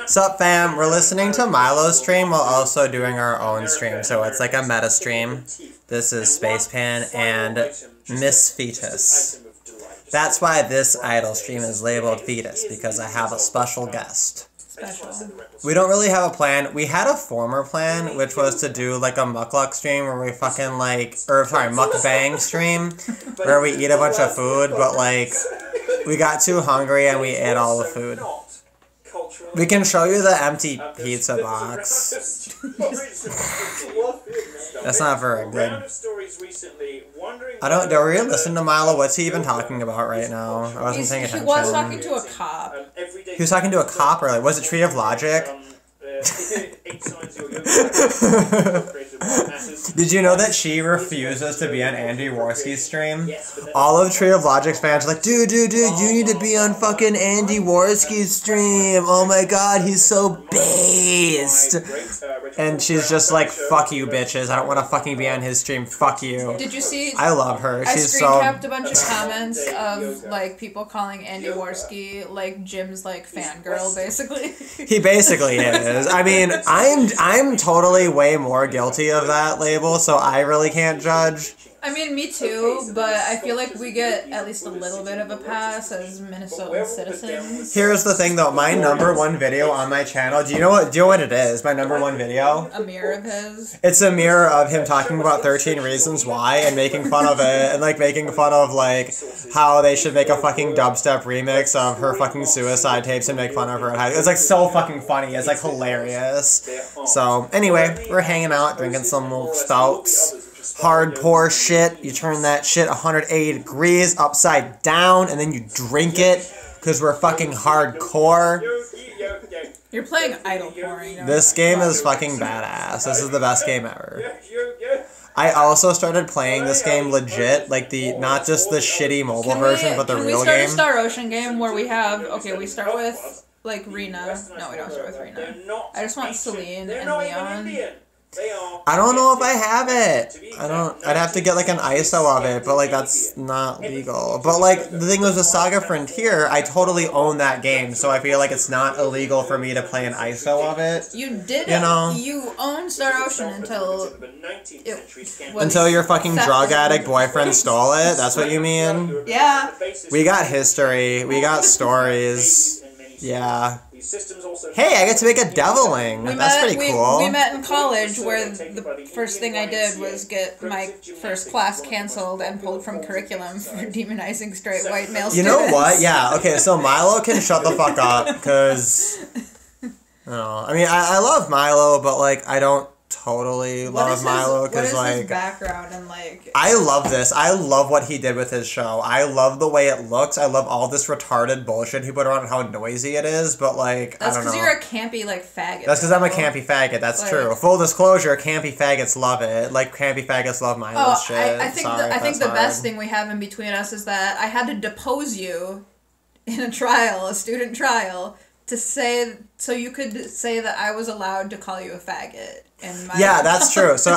Sup fam, we're listening to Milo's stream while also doing our own stream, so it's like a meta stream. This is Spacepan and Miss Fetus. That's why this idol stream is labeled Fetus, because I have a special guest. We don't really have a plan. We had a former plan, which was to do like a mukluck stream where we fucking like, or sorry, mukbang stream, where we eat a bunch of food, but like, we got too hungry and we ate all the food. We can show you the empty pizza box. That's not very good. Do we listen to Milo? What's he even talking about right now? I wasn't paying attention. He was talking to a cop. He was talking to a cop, or like, was it Tree of Logic? Did you know that she refuses to be on Andy Worski's stream? All of Tree of Logic's fans are like, dude, you need to be on fucking Andy Worski's stream. Oh my god, he's so based. And she's just like, fuck you, bitches. I don't want to fucking be on his stream. Fuck you. Did you see? I love her. She's so... I screen capped a bunch of comments of, like, people calling Andy Worski, like, Jim's, like, fangirl, basically. He basically is. I mean, I'm totally way more guilty of that label, so I really can't judge. I mean, me too, but I feel like we get at least a little bit of a pass as Minnesotan citizens. Here's the thing, though. My #1 video on my channel, do you know what it is? My #1 video? A mirror of his? It's a mirror of him talking about 13 Reasons Why and making fun of it, and, like, making fun of, like, how they should make a fucking dubstep remix of her fucking suicide tapes and make fun of her. It's, like, so fucking funny. It's, like, hilarious. So, anyway, we're hanging out, drinking some milk stouts. Hardcore shit. You turn that shit 180 degrees upside down and then you drink it because we're fucking hardcore. You're playing idle pouring. This game is fucking badass. This is the best game ever. I also started playing this game legit, like not just the shitty mobile version, but the real game. Can we start a Star Ocean game where we have, okay, we start with, like, Rena. No, we don't start with Rena. I just want Celine and Leon. I don't know if I have it. I'd have to get like an ISO of it, but like that's not legal. But like the thing was with Saga Frontier, I totally own that game, so I feel like it's not illegal for me to play an ISO of it. You did, you owned Star Ocean until your fucking drug addict boyfriend stole it. That's what you mean? Yeah. We got history. We got stories. Yeah. Hey, I get to make a devilling. That's pretty cool. We met in college where the first thing I did was get my first class canceled and pulled from curriculum for demonizing straight white male students. You know what? Yeah, okay, so Milo can shut the fuck up, because... I mean, I love Milo, but, like, I don't totally love Milo, because, like... What is his background and, like... I love this. I love what he did with his show. I love the way it looks. I love all this retarded bullshit he put around and how noisy it is, but, like, I don't know. That's because you're a campy, like, faggot. That's because I'm a campy faggot. That's like, true. Full disclosure, campy faggots love it. Like, campy faggots love Milo's shit. I think the best thing we have in between us is that I had to depose you in a student trial, to say, so you could say that I was allowed to call you a faggot. Yeah, that's true. So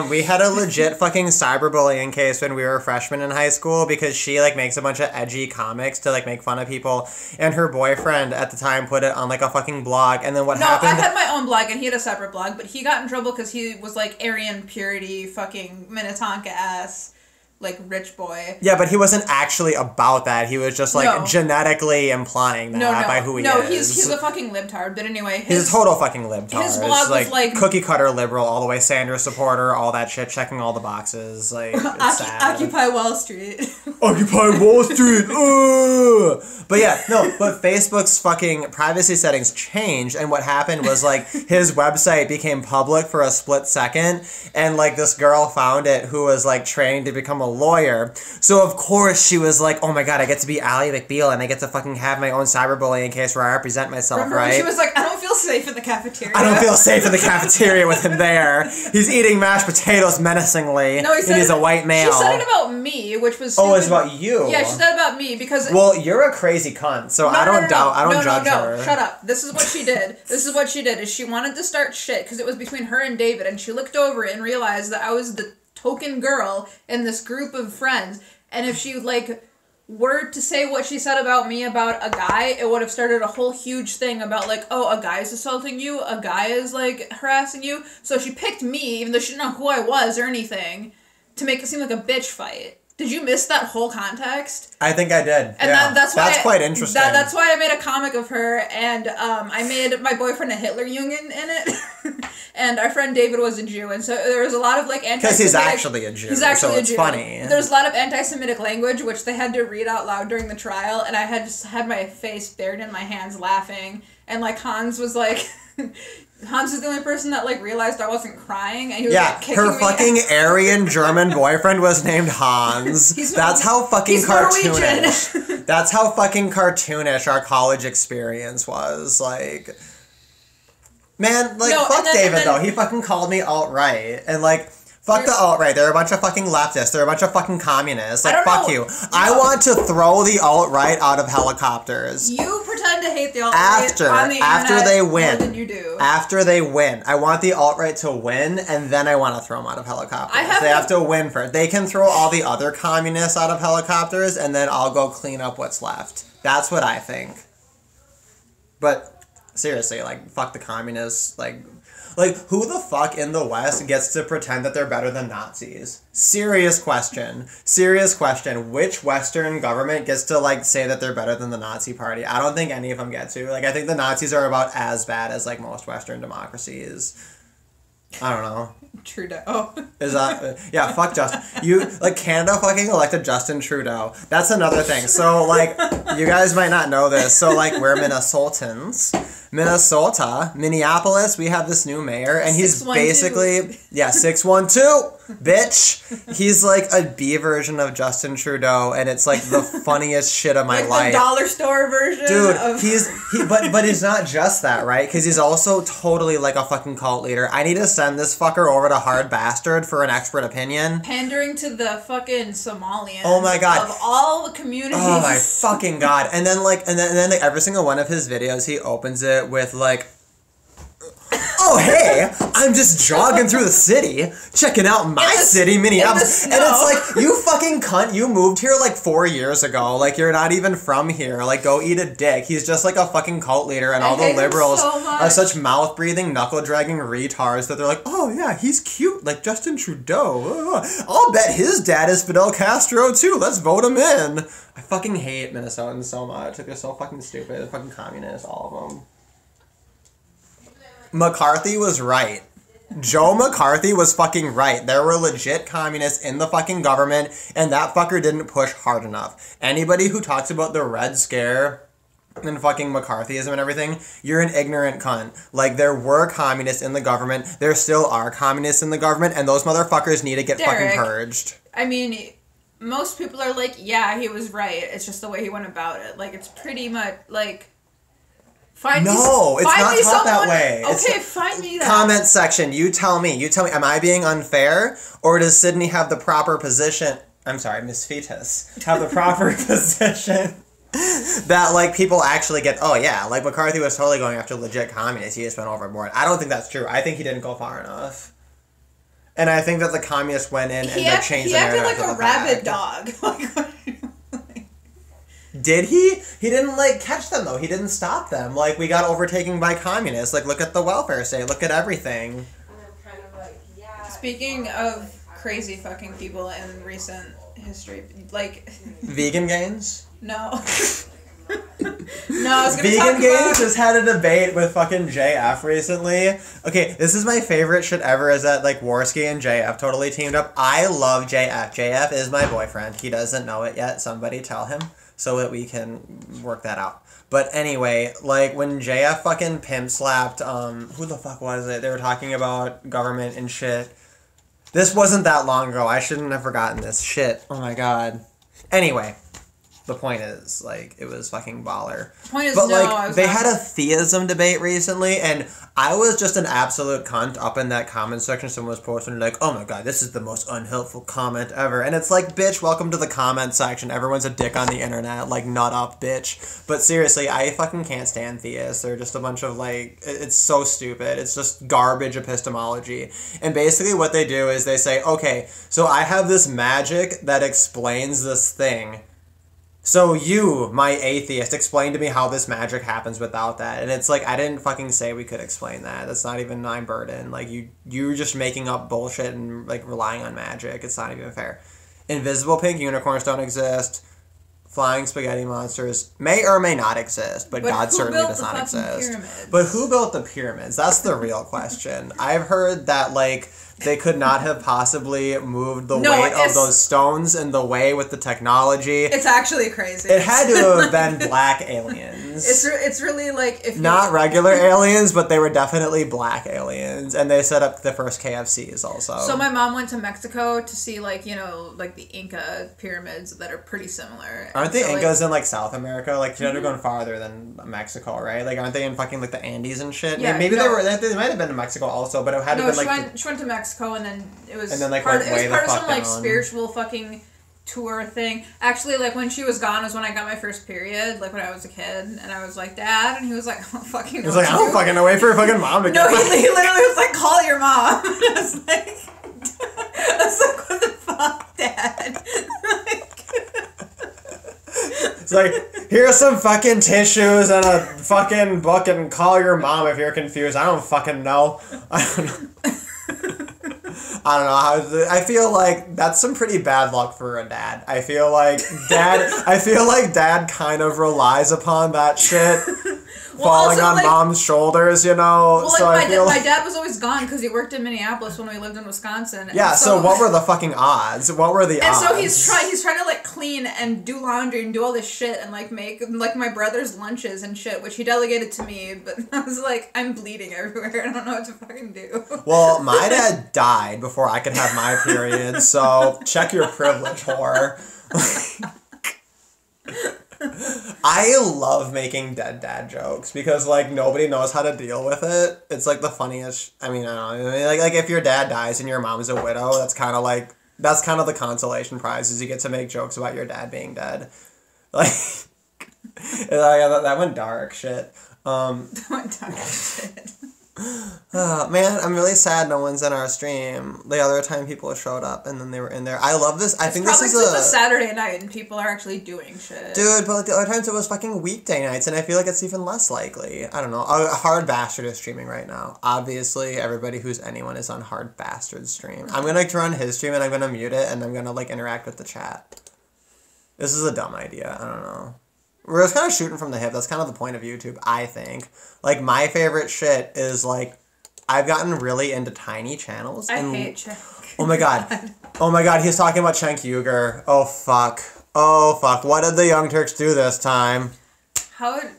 we had a legit fucking cyberbullying case when we were freshmen in high school, because she like makes a bunch of edgy comics to like make fun of people, and her boyfriend at the time put it on like a fucking blog, and then what happened? No, I had my own blog and he had a separate blog, but he got in trouble because he was like Aryan purity fucking Minnetonka ass. Like, rich boy. Yeah, but he wasn't actually about that. He was just, like, genetically implying that by who he is. No, he's a fucking libtard. But anyway, he's a total fucking libtard. His blog was, like... cookie-cutter liberal, all the way Sanders supporter, all that shit, checking all the boxes. Like, it's sad. Occupy Wall Street. Occupy Wall Street! But yeah, no, but Facebook's fucking privacy settings changed, and what happened was, like, his website became public for a split second, and, like, this girl found it who was, like, trained to become a lawyer. So of course she was like, oh my god, I get to be Ally McBeal and I get to fucking have my own cyberbullying case where I represent myself. Remember right? She was like, I don't feel safe in the cafeteria. I don't feel safe in the cafeteria with him there. He's eating mashed potatoes menacingly. No, and he's a white male. She said it about me, which was stupid. Oh, it's about you. Yeah, she said it about me because... Well, you're a crazy cunt, so I don't judge her. Shut up. This is what she did. Is she wanted to start shit because it was between her and David, and she looked over and realized that I was the token girl in this group of friends, and if she like were to say what she said about me about a guy, it would have started a whole huge thing about, like, oh, a guy is assaulting you, a guy is, like, harassing you. So she picked me, even though she didn't know who I was or anything, to make it seem like a bitch fight. Did you miss that whole context? I think I did. And yeah. that's quite interesting. That's why I made a comic of her, and I made my boyfriend a Hitler Jungen in it. And our friend David was a Jew, and so there was a lot of, like, anti-Semitic... Because he's actually a Jew, so it's funny. There's a lot of anti-Semitic language, which they had to read out loud during the trial, and I had just had my face buried in my hands laughing, and, like, Hans was, like... Hans was the only person that, like, realized I wasn't crying, and he was, like, kicking me. Her fucking Aryan German boyfriend was named Hans. That's how fucking cartoonish. That's how fucking cartoonish our college experience was, like... Man, like, no, fuck David, though. He fucking called me alt-right, and, like... Fuck the alt-right. They're a bunch of fucking leftists. They're a bunch of fucking communists. Like, fuck you. I want to throw the alt-right out of helicopters. You pretend to hate the alt-right on the after they win. More than you do. After they win. I want the alt-right to win, and then I want to throw them out of helicopters. They have to win first. They can throw all the other communists out of helicopters, and then I'll go clean up what's left. That's what I think. But, seriously, like, fuck the communists. Like, who the fuck in the West gets to pretend that they're better than Nazis? Serious question. Serious question. Which Western government gets to, like, say that they're better than the Nazi party? I don't think any of them get to. Like, I think the Nazis are about as bad as, like, most Western democracies. I don't know. Trudeau. Is that... Yeah, fuck Justin. Like, Canada fucking elected Justin Trudeau. That's another thing. So, like, you guys might not know this. So, like, we're Minnesotans. Minneapolis, we have this new mayor, and he's basically... Yeah, 612, bitch! He's, like, a B version of Justin Trudeau, and it's, like, the funniest shit of my life. Like the dollar store version? Dude, but he's not just that, right? Because he's also totally, like, a fucking cult leader. I need to send this fucker over to Hard Bastard for an expert opinion. Pandering to the fucking Somalians. Oh my god. Of all the communities. Oh my fucking god. And then, like, every single one of his videos, he opens it with, like, oh, hey, I'm just jogging through the city, checking out my city, Minneapolis. And it's like, you fucking cunt, you moved here like 4 years ago. Like, you're not even from here. Like, go eat a dick. He's just like a fucking cult leader, and all the liberals are such mouth-breathing, knuckle-dragging retards that they're like, oh, yeah, he's cute, like Justin Trudeau. I'll bet his dad is Fidel Castro, too. Let's vote him in. I fucking hate Minnesotans so much. Like, they're so fucking stupid. They're fucking communists, all of them. McCarthy was right. Joe McCarthy was fucking right. There were legit communists in the fucking government, and that fucker didn't push hard enough. Anybody who talks about the Red Scare and fucking McCarthyism and everything, you're an ignorant cunt. Like, there were communists in the government, there still are communists in the government, and those motherfuckers need to get fucking purged. I mean, most people are like, yeah, he was right. It's just the way he went about it. Like, it's pretty much, like... It's not taught that way. Okay, find me that. Comment section, you tell me, am I being unfair? Or does Sydney have the proper position? I'm sorry, Miss Fetus. Have the proper position that, like, people actually get, oh yeah, like, McCarthy was totally going after legit communists. He just went overboard. I don't think that's true. I think he didn't go far enough. And I think that the communists went in and they changed the narrative. He acted like a rabid dog. Did he? He didn't, like, catch them, though. He didn't stop them. Like, we got overtaken by communists. Like, look at the welfare state. Look at everything. And I'm kind of like, yeah. Speaking of crazy fucking people in recent history, like... Vegan gains? No. No, I was gonna Vegan Games just had a debate with fucking JF recently. Okay, this is my favorite shit ever, is that, like, Warski and JF totally teamed up. I love JF. JF is my boyfriend. He doesn't know it yet. Somebody tell him so that we can work that out. But anyway, like, when JF fucking pimp slapped, who the fuck was it? They were talking about government and shit. This wasn't that long ago. I shouldn't have forgotten this. Shit. Oh my god. Anyway. The point is, like, it was fucking baller. The point is, but, like, they had a theism debate recently, and I was just an absolute cunt up in that comment section. Someone was posting, like, oh my god, this is the most unhelpful comment ever. And it's like, bitch, welcome to the comment section. Everyone's a dick on the internet. Like, nut up, bitch. But seriously, I fucking can't stand theists. They're just a bunch of, like, it's so stupid. It's just garbage epistemology. And basically what they do is they say, okay, so I have this magic that explains this thing. So you, my atheist, explain to me how this magic happens without that. And it's like, I didn't fucking say we could explain that. That's not even my burden. Like, you're just making up bullshit and, like, relying on magic. It's not even fair. Invisible pink unicorns don't exist. Flying spaghetti monsters may or may not exist, but God certainly does not exist. Pyramids? But who built the pyramids? That's the real question. I've heard that, like, they could not have possibly moved the weight of those stones in the way with the technology. It's actually crazy. It had to have been black aliens. It's really like if not regular aliens, but they were definitely black aliens, and they set up the first KFCs also. So my mom went to Mexico to see like the Inca pyramids that are pretty similar. Aren't the Incas in like South America? Like you know, they're going farther than Mexico, right? Like aren't they in fucking like the Andes and shit? Yeah, maybe they might have been in Mexico also, but it had to have been like she went to Mexico and then it was like part of some like spiritual fucking tour thing. Actually, like when she was gone was when I got my first period, like when I was a kid, and I was like, Dad, and he was like, I don't fucking know. He was like, I don't fucking know. Wait for your fucking mom to No, get he literally was like, call your mom. And I was like, what the fuck, Dad? It's like, here's some fucking tissues and a fucking book and call your mom if you're confused. I don't fucking know. I don't know. I don't know how. I feel like that's some pretty bad luck for a dad. I feel like dad kind of relies upon that shit. Falling on mom's shoulders, you know. Well, so like my dad was always gone because he worked in Minneapolis when we lived in Wisconsin. Yeah. So what were the fucking odds? What were the odds? And so he's trying to like clean and do laundry and do all this shit and like make like my brother's lunches and shit, which he delegated to me. But I was like, I'm bleeding everywhere. I don't know what to fucking do. Well, my dad died before I could have my period, so check your privilege, whore. I love making dead dad jokes because like nobody knows how to deal with it. It's like the funniest. I mean, I don't know. I mean, like if your dad dies and your mom is a widow, that's kind of the consolation prize is you get to make jokes about your dad being dead. Like, that went dark shit. That went dark shit. Man, I'm really sad no one's in our stream. The other time people showed up and then they were in there. I love this. I think this is a Saturday night and people are actually doing shit. Dude, but like the other times it was fucking weekday nights and I feel like it's even less likely. I don't know. Hard Bastard is streaming right now. Obviously, everybody who's anyone is on Hard Bastard's stream. I'm gonna turn on his stream and I'm gonna mute it and I'm gonna like interact with the chat. This is a dumb idea. I don't know. We're just kind of shooting from the hip. That's kind of the point of YouTube, I think. Like, my favorite shit is, like, I've gotten really into tiny channels. I hate Cenk. Oh, my God. Oh, my God. He's talking about Cenk Uygur. Oh, fuck. Oh, fuck. What did the Young Turks do this time? How... Okay.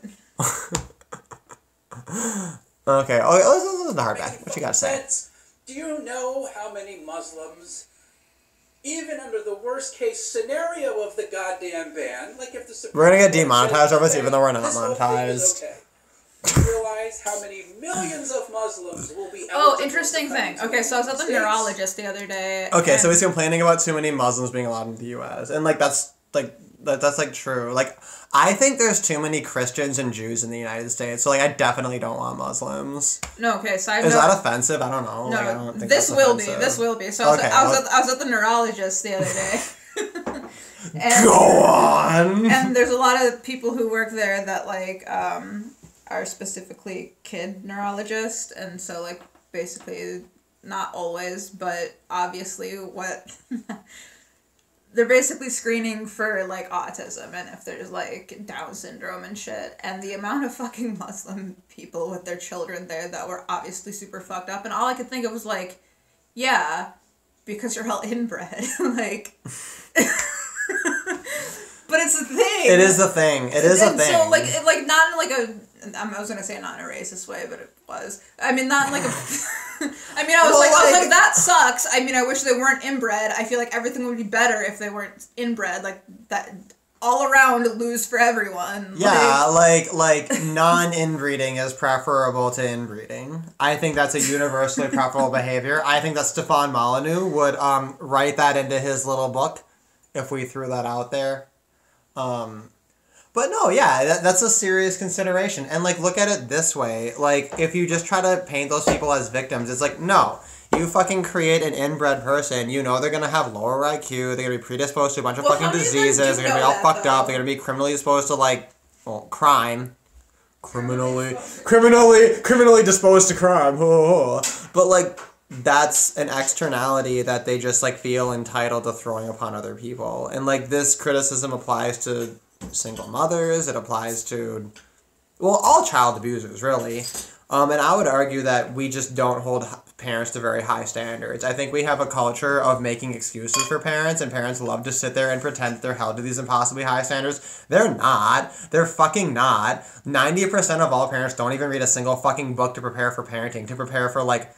Oh, let's listen to Hardback. What you got to say? Do you know how many Muslims... Even under the worst case scenario of the goddamn ban, like if the Supreme We're gonna get Court demonetized says over this, even though we're not this whole thing is monetized. okay. Do you realize how many millions of Muslims will be Oh, interesting thing. Okay, so I was at the neurologist the other day. Okay, so he's complaining about too many Muslims being allowed in the U.S. And, like, that's true. Like, I think there's too many Christians and Jews in the United States, so, like, I definitely don't want Muslims. No, okay, so Is that offensive? I don't know. No, like, I don't think this that's will offensive. be. This will be. So I was at the neurologist the other day. Go on! And there's a lot of people who work there that, like, are specifically kid neurologists, and so, like, basically, not always, but obviously what... They're basically screening for, like, autism and if there's, like, Down syndrome and shit. And the amount of fucking Muslim people with their children there that were obviously super fucked up. And all I could think of was, like, yeah, because you're all inbred. Like... But it's the thing. It is the thing. It is a thing. So, like, not in, like, I was gonna say not in a racist way, but it was. I mean, not in, like, a... I mean, I was like, that sucks. I mean, I wish they weren't inbred. I feel like everything would be better if they weren't inbred. Like, that... all around lose for everyone. Yeah, like non-inbreeding is preferable to inbreeding. I think that's a universally preferable behavior. I think that Stefan Molyneux would write that into his little book if we threw that out there. But no, yeah, that's a serious consideration. And, like, look at it this way. Like, if you just try to paint those people as victims, it's like, no. you fucking create an inbred person, you know they're gonna have lower IQ, they're gonna be predisposed to a bunch of fucking diseases, they're gonna be all fucked up, they're gonna be criminally disposed to, like, well, crime. Criminally disposed to crime. But, like, that's an externality that they just, like, feel entitled to throwing upon other people. And, like, this criticism applies to single mothers, it applies to, well, all child abusers, really. And I would argue that we just don't hold parents to very high standards. I think we have a culture of making excuses for parents, and parents love to sit there and pretend that they're held to these impossibly high standards. They're not. They're fucking not. 90% of all parents don't even read a single fucking book to prepare for parenting, to prepare for, like,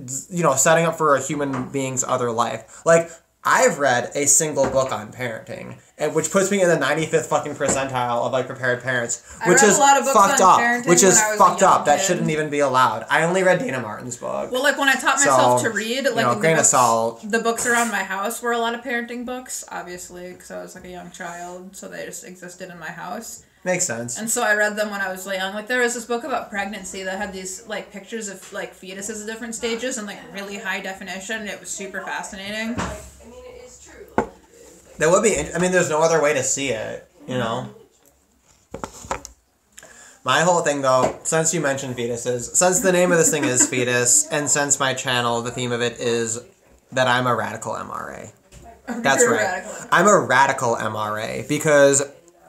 setting up for a human being's other life. Like, I've read a single book on parenting, and which puts me in the 95th fucking percentile of, like, prepared parents, which is fucked up. Which is fucked up. That shouldn't even be allowed. I only read Dana Martin's book. Well, like, when I taught myself to read, like, grain of salt. The books around my house were a lot of parenting books, obviously, because I was, like, a young child, so they just existed in my house. Makes sense. And so I read them when I was young. Like, there was this book about pregnancy that had these, like, pictures of, like, fetuses at different stages and, like, really high definition. It was super fascinating. I mean, it is true. That would be, I mean, there's no other way to see it, you know? My whole thing, though, since you mentioned fetuses, since the name of this thing is Fetus, and since my channel, the theme of it is that I'm a radical MRA. That's right. I'm a radical MRA, because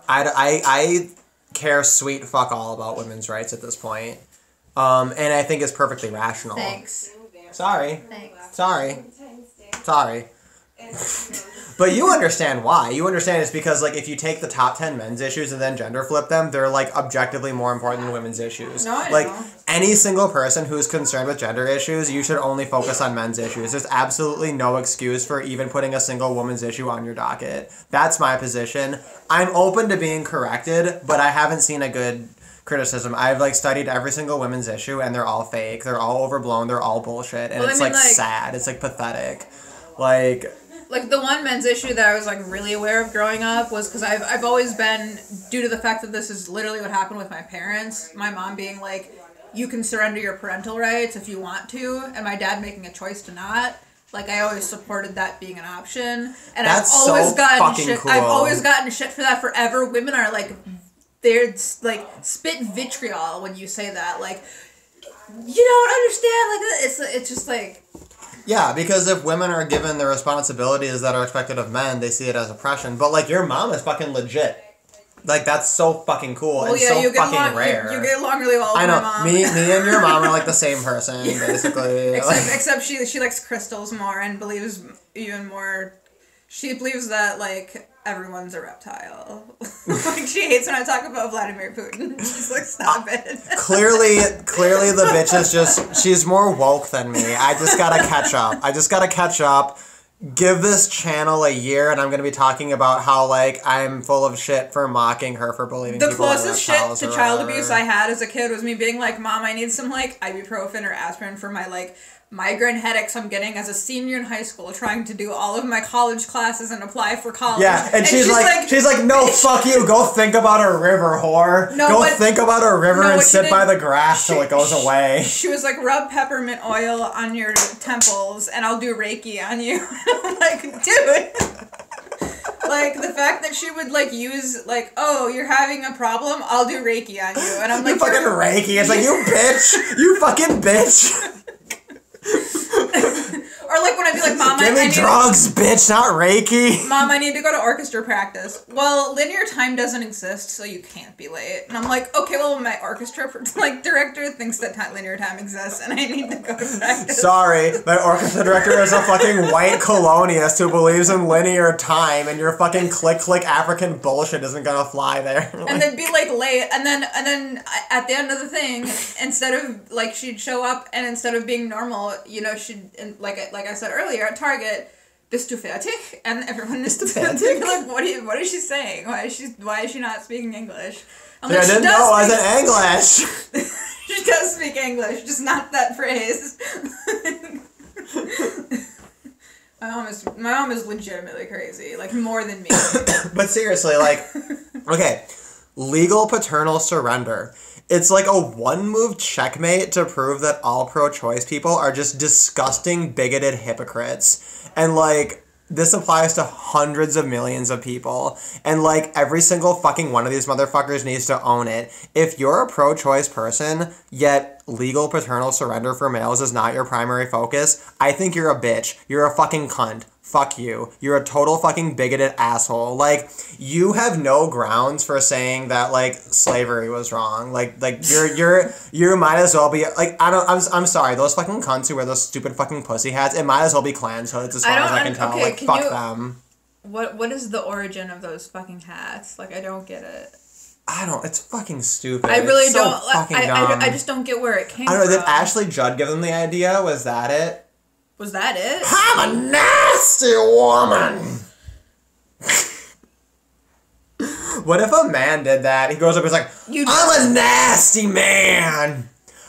I care sweet fuck all about women's rights at this point. And I think it's perfectly rational. Thanks. Sorry. Thanks. Sorry. But you understand why. You understand it's because, like, if you take the top 10 men's issues and then gender flip them, they're, like, objectively more important than women's issues. No, I like, know. any single person who's concerned with gender issues, you should only focus on men's issues. There's absolutely no excuse for even putting a single woman's issue on your docket. That's my position. I'm open to being corrected, but I haven't seen a good criticism. I've, like, studied every single women's issue, and they're all fake. They're all overblown. They're all bullshit. And it's, like, sad. It's, like, pathetic. Like, the one men's issue that I was, like, really aware of growing up was because I've always been, due to the fact that this is literally what happened with my parents, my mom being like, you can surrender your parental rights if you want to, and my dad making a choice to not. Like, I always supported that being an option. And I've always gotten shit. Cool. I've always gotten shit for that forever. Women are, like, they're, like, spit vitriol when you say that. Like, you don't understand. Like, it's just, like... Yeah, because if women are given the responsibilities that are expected of men, they see it as oppression. But, like, your mom is fucking legit. Like, that's so fucking cool and so fucking rare. You get along really well with my mom. Me and your mom are, like, the same person, basically. Except she likes crystals more and believes even more... She believes that, like, everyone's a reptile. Like, she hates when I talk about Vladimir Putin. She's like, stop it. Clearly the bitch is just, she's more woke than me. I just gotta catch up. Give this channel a year and I'm gonna be talking about how, like, I'm full of shit for mocking her for believing the people are closest shit to child abuse I had as a kid was me being like, Mom, I need some, like, ibuprofen or aspirin for my, like, migraine headaches I'm getting as a senior in high school, trying to do all of my college classes and apply for college. Yeah, and she's like, no, fuck you. Go think about a river, whore. Think about a river and sit by the grass till it goes away. She was like, rub peppermint oil on your temples and I'll do Reiki on you. I'm like, dude. Like, the fact that she would, like, use, like, oh, you're having a problem? I'll do Reiki on you. And I'm like, you fucking Reiki. It's like, you bitch. You fucking bitch. Or like when I'd be like, Mom, give me drugs, bitch, not Reiki. Mom, I need to go to orchestra practice. Well, linear time doesn't exist, so you can't be late. And I'm like, okay, well, my orchestra director thinks that linear time exists, and I need to go to practice. Sorry, my orchestra director is a fucking white colonialist who believes in linear time, and your fucking click African bullshit isn't gonna fly there. And they'd be like late, and then at the end of the thing, instead of like she'd show up, and instead of being normal, you know, she'd like I said earlier at Target, bist du fertig? And everyone is fertig. Like, what is she saying? Why is she not speaking English? I didn't know I was in English. She does speak English, just not that phrase. My mom is legitimately crazy, like more than me. But seriously, like, okay, legal paternal surrender. It's like a one-move checkmate to prove that all pro-choice people are just disgusting, bigoted hypocrites. And, like, this applies to hundreds of millions of people. And, like, every single fucking one of these motherfuckers needs to own it. If you're a pro-choice person, yet legal paternal surrender for males is not your primary focus, I think you're a bitch. You're a fucking cunt. Fuck you. You're a total fucking bigoted asshole. Like, you have no grounds for saying that, like, slavery was wrong. Like you might as well be, like, I'm sorry, those fucking cunts who wear those stupid fucking pussy hats, it might as well be Klans hoods as far as I can tell. Okay, like, fuck them. What is the origin of those fucking hats? Like, I don't get it. It's fucking stupid. I really it's so don't, fucking dumb. I just don't get where it came I don't know, from. did Ashley Judd give them the idea? Was that it? Was that it? I'm a nasty woman! What if a man did that? He goes up and he's like, I'm a nasty man!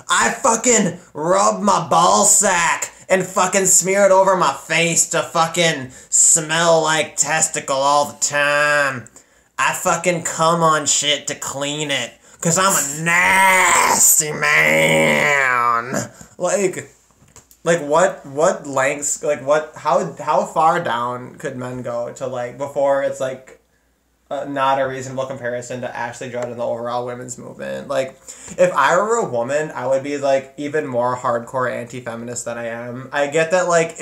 I fucking rub my ball sack and fucking smear it over my face to fucking smell like testicle all the time. I fucking cum on shit to clean it. Cause I'm a nasty man! Like, what lengths, like, how far down could men go to, like, before it's, like, not a reasonable comparison to Ashley Judd and the overall women's movement? Like, if I were a woman, I would be, like, even more hardcore anti-feminist than I am. I get that, like,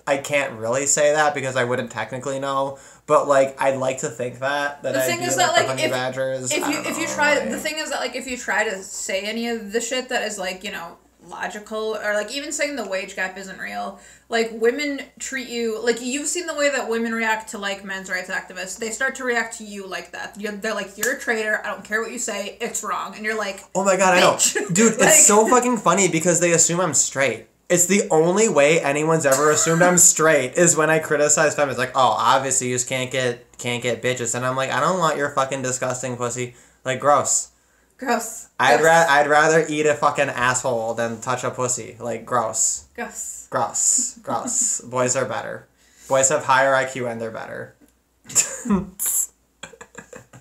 I can't really say that because I wouldn't technically know, but, like, I'd like to think that the thing I'd is be, that, like, honey badgers. if you try, the thing is that, like, if you try to say any of the shit that is, like, you know, logical, or like even saying the wage gap isn't real, like, women treat you like, you've seen the way that women react to, like, men's rights activists. They start to react to you like that. They're like, you're a traitor, I don't care what you say, it's wrong. And you're like, oh my god, bitch. I know. Dude, Like, it's so fucking funny because they assume I'm straight. It's the only way anyone's ever assumed I'm straight is when I criticize feminists. Like, oh, obviously you just can't get bitches. And I'm like, I don't want your fucking disgusting pussy. Like, gross. Gross. I'd rather eat a fucking asshole than touch a pussy. Like, gross. Gross. Gross. Gross. Boys are better. Boys have higher IQ and they're better.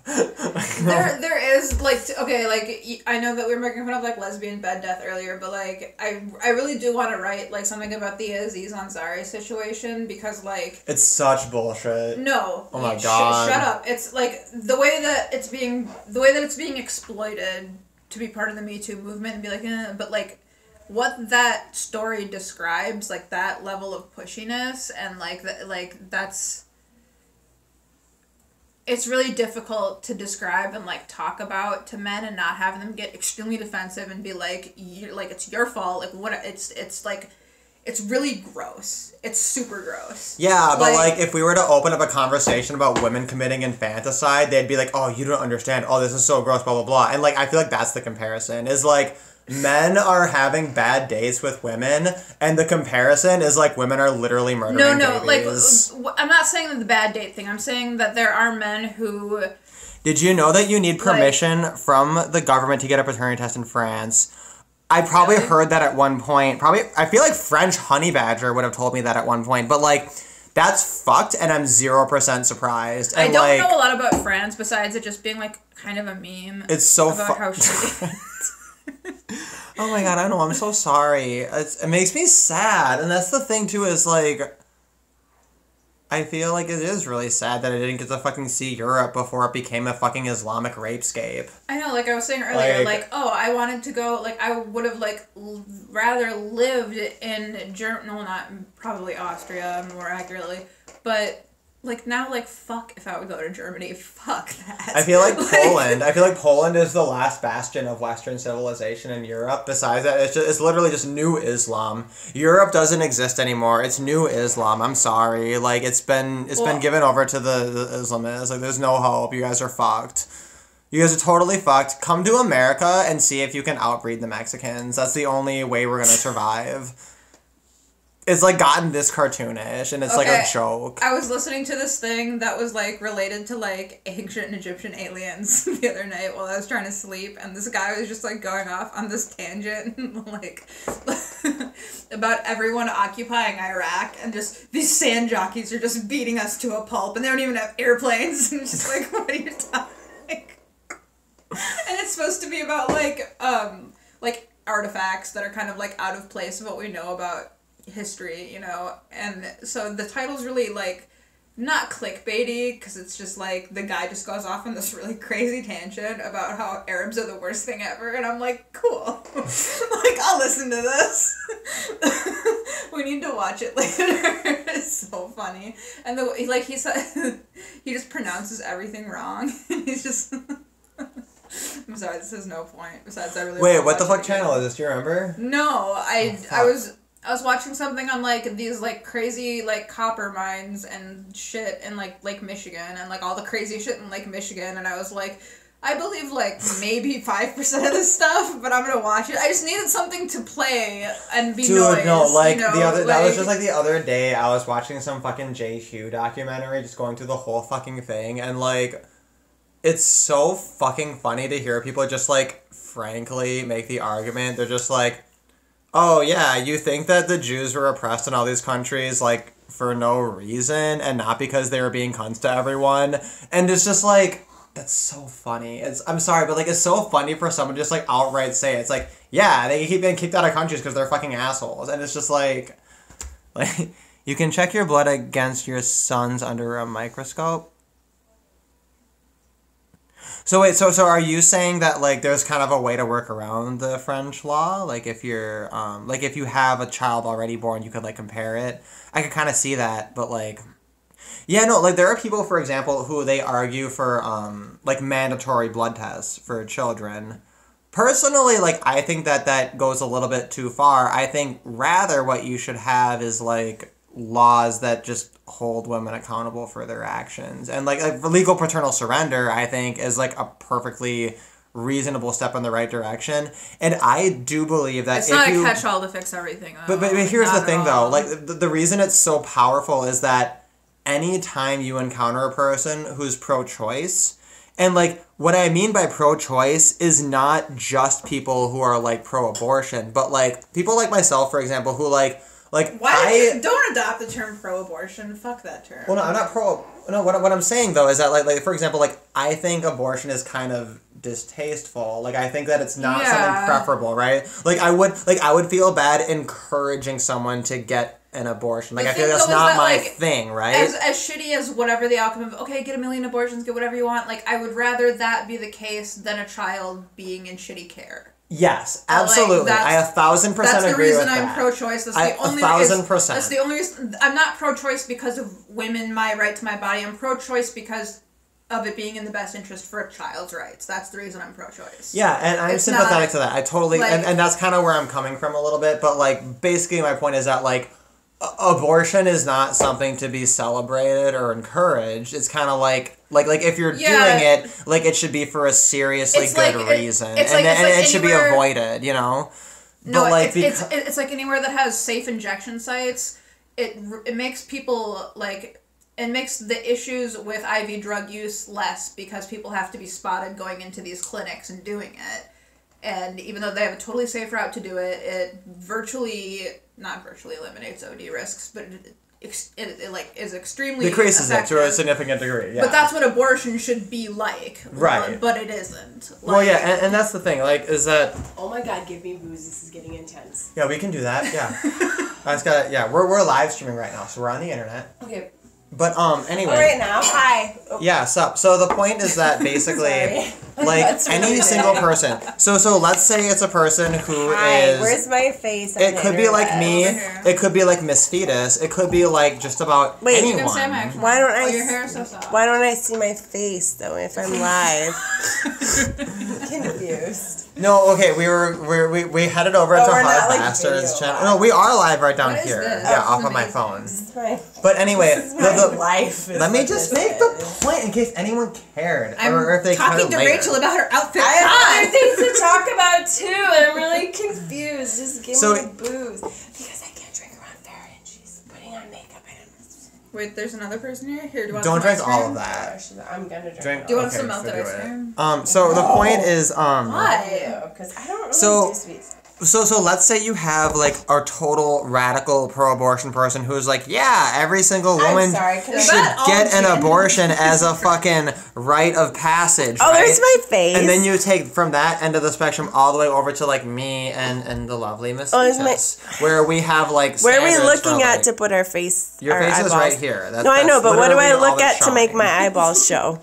There is, like, okay, like, I know that we were making fun of, like, lesbian bed death earlier, but, like, I really do want to write, like, something about the Aziz Ansari situation, because, like, it's such bullshit. No. Oh my god. Shut up. It's, like, the way that it's being exploited to be part of the Me Too movement and be like, but, like, what that story describes, like, that level of pushiness, and, like, that's... It's really difficult to describe and, like, talk about to men and not have them get extremely defensive and be like, it's your fault. Like, what? It's like, it's really gross. It's super gross. Yeah, but, like, if we were to open up a conversation about women committing infanticide, they'd be like, oh, you don't understand. Oh, this is so gross, blah, blah, blah. And, like, I feel like that's the comparison. Is, like, men are having bad dates with women, and the comparison is, like, women are literally murdering babies. Like, I'm not saying the bad date thing. I'm saying that there are men who... Did you know that you need permission from the government to get a paternity test in France? I probably heard that at one point. I feel like French honey badger would have told me that at one point, but, like, that's fucked, and I'm 0% surprised. And, I don't know a lot about France besides it just being, like, kind of a meme. It's so about how shitty. Oh my god, I know, I'm so sorry. It makes me sad, and that's the thing too, is, like, I feel like it is really sad that I didn't get to fucking see Europe before it became a fucking Islamic rapescape. I know, like I was saying earlier, like, oh, I wanted to go, like, I would have, like, rather lived in Germany, no, not, probably Austria, more accurately, but... Like, now, like, fuck if I would go to Germany. Fuck that. I feel like Poland. I feel like Poland is the last bastion of Western civilization in Europe. Besides that, it's literally just new Islam. Europe doesn't exist anymore. It's new Islam. I'm sorry. Like, it's been given over to the Islamists. Like, there's no hope. You guys are fucked. You guys are totally fucked. Come to America and see if you can outbreed the Mexicans. That's the only way we're gonna survive. It's, like, gotten this cartoonish, and it's, like, a joke. I was listening to this thing that was, like, related to, like, ancient Egyptian aliens the other night while I was trying to sleep, and this guy was just, like, going off on this tangent, like, about everyone occupying Iraq, and just, these sand jockeys are just beating us to a pulp, and they don't even have airplanes, and it's just like, what are you talking? And it's supposed to be about like artifacts that are kind of like out of place of what we know about history, you know, and so the title's really like not clickbaity because it's just like the guy just goes off on this really crazy tangent about how Arabs are the worst thing ever, and I'm like, cool. Like, I'll listen to this. We need to watch it later. It's so funny. And he said he just pronounces everything wrong. He's just I'm sorry, this has no point. Besides I really Wait, what the fuck channel is this? Do you remember? No, I was watching something on like these like crazy like copper mines and shit in like Lake Michigan and like all the crazy shit in Lake Michigan, and I was like, I believe like maybe 5% of this stuff, but I'm gonna watch it. I just needed something to play and be noise. Dude, no, like you know? the other like, that was just like the other day I was watching some fucking J. Hugh documentary, just going through the whole fucking thing, and like it's so fucking funny to hear people just like frankly make the argument. They're just like, oh yeah, you think that the Jews were oppressed in all these countries like for no reason and not because they were being cunts to everyone, and it's just like, that's so funny. I'm sorry, but like it's so funny for someone to just like outright say it. It's like, yeah, they keep getting kicked out of countries because they're fucking assholes, and it's just like you can check your blood against your sons under a microscope. So wait, so are you saying that like there's kind of a way to work around the French law? Like if you're like if you have a child already born, you could like compare it. I could kind of see that, but like, yeah, no, like there are people, for example, who they argue for like mandatory blood tests for children. Personally, like I think that goes a little bit too far. I think rather what you should have is like laws that just hold women accountable for their actions, and like legal paternal surrender I think is like a perfectly reasonable step in the right direction, and I do believe that it's not a catch-all to fix everything though. But here's the thing though, like the reason it's so powerful is that anytime you encounter a person who's pro-choice, and like what I mean by pro-choice is not just people who are like pro-abortion, but like people like myself, for example, who like don't adopt the term pro-abortion. Fuck that term. Well, no, I'm not pro. No, what I'm saying though is that like for example, like I think abortion is kind of distasteful. Like I think that it's not something preferable, right? Like I would feel bad encouraging someone to get an abortion. Like I feel that's not my thing, right? As shitty as whatever the outcome of get 1 million abortions, get whatever you want. Like I would rather that be the case than a child being in shitty care. Yes, absolutely. I 1,000% agree with that. That's the reason I'm pro-choice. That's the only 1,000%. That's the only reason. I'm not pro-choice because of women, my right to my body. I'm pro-choice because of it being in the best interest for a child's rights. That's the reason I'm pro-choice. Yeah, and I'm sympathetic to that. I totally, like, and that's kind of where I'm coming from a little bit, but like basically my point is that like abortion is not something to be celebrated or encouraged. It's kind of like if you're doing it, like it should be for a seriously good reason, and it should be avoided, you know. No, but like it's like anywhere that has safe injection sites. It makes people like it makes the issues with IV drug use less because people have to be spotted going into these clinics and doing it. And even though they have a totally safe route to do it, it not virtually eliminates OD risks, but it like is extremely decreases effective. it to a significant degree. Yeah. But that's what abortion should be like, right? But it isn't. Like, well, yeah, and that's the thing. Like, is that? Oh my God! Give me booze. This is getting intense. Yeah, we can do that. Yeah, I just got. Yeah, we're live streaming right now, so we're on the internet. Okay. But anyway. All right now. Hi. Oh. Yeah, so the point is that basically like any single person. So let's say it's a person who is where's my face? It could be like me, it could be like Miss Fetus, it could be like just about anyone. You can say my actual why don't I your hair is so soft. Why don't I see my face though if I'm live? I'm confused. No, okay, we headed over to Hard Bastards channel. No, we are live right down here. This? Yeah, off of my phone. This is my, but anyway, life. Let me just make the point in case anyone cared. Or if they talking to Rachel about her outfit. I have other things to talk about too. I'm really confused. Just give me booze because I can't drink around Farrah and she's putting on makeup and wait, there's another person here. Here, do you want don't some drink ice all cream? of that. I'm gonna drink. Do you want some melted ice cream? So the point is Why? Because I don't really do sweets. So let's say you have like a total radical pro-abortion person who's like, yeah, every single woman should get an abortion as a fucking rite of passage. Oh, right? there's my face. And then you take from that end of the spectrum all the way over to like me and the lovely Miss Fetus, where we have like. Where are we looking at to put our face? Your face is right here. No, I know, but what do I look at to make my eyeballs show?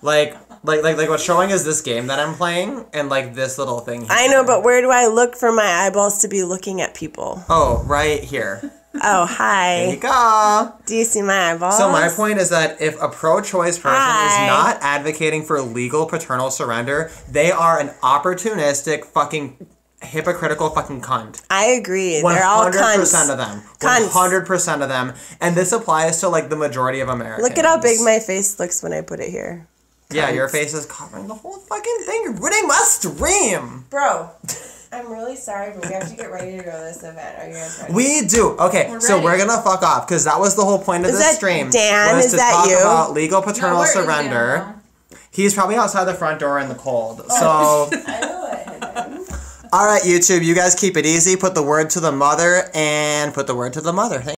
Like what's showing is this game that I'm playing, and like this little thing here. I know, but where do I look for my eyeballs to be looking at people? Oh, right here. Oh, hi. There you go. Do you see my eyeballs? So my point is that if a pro-choice person is not advocating for legal paternal surrender, they are an opportunistic fucking hypocritical fucking cunt. I agree. They're all cunts. 100% of them. 100% of them. And this applies to like the majority of Americans. Look at how big my face looks when I put it here. Yeah, your face is covering the whole fucking thing. You're ruining my stream. Bro, I'm really sorry, but we have to get ready to go to this event. Are you guys ready? We do. Okay, so we're gonna fuck off because that was the whole point of this stream. Dan, was is to that talk you? about legal paternal surrender. He's probably outside the front door in the cold. So. I know it. All right, YouTube, you guys keep it easy. Put the word to the mother and put the word to the mother. Thank